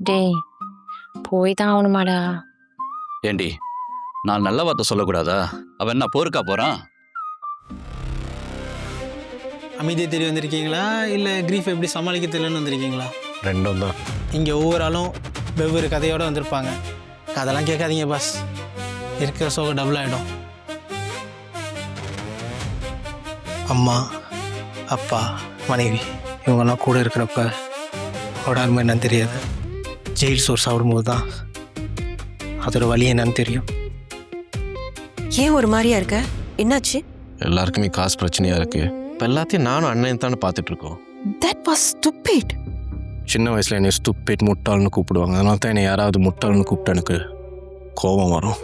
டேய் போய் தான் ஆகணுமாடா? ஏண்டி நான் நல்ல வார்த்தை சொல்லக்கூடாதா? அவன் என்ன போருக்கா போறான்? அமைதியை தெரிய வந்திருக்கீங்களா இல்லை கிரீஃப் எப்படி சமாளிக்க தெரியலன்னு வந்திருக்கீங்களா? ரெண்டும் தான். இங்கே ஒவ்வொரு ஆளும் வெவ்வேறு கதையோடு வந்திருப்பாங்க. கதைலாம் கேட்காதீங்க பாஸ், இருக்கிற சோகம் டபுள் ஆகிடும். அம்மா, அப்பா, மனைவி இவங்கெல்லாம் கூட இருக்கிறப்ப அவரோட அருமை என்னன்னு தெரியாது. ஜெயில் சோறு சாப்பிடும்போது தான் அதோட வலி என்னன்னு தெரியும். ஏன் ஒரு மாதிரியா இருக்க? என்னாச்சு? எல்லாருக்குமே காசு பிரச்சனையா இருக்கு. இப்போ எல்லாத்தையும் நானும் அண்ணன் தானே பார்த்துட்டு இருக்கோம். That was stupid. சின்ன வயசுல என்னை ஸ்டூபிட் முட்டாள்னு கூப்பிடுவாங்க. அதனால தான் என்னை யாராவது முட்டாள்னு கூப்பிட்டு எனக்கு கோபம் வரும்.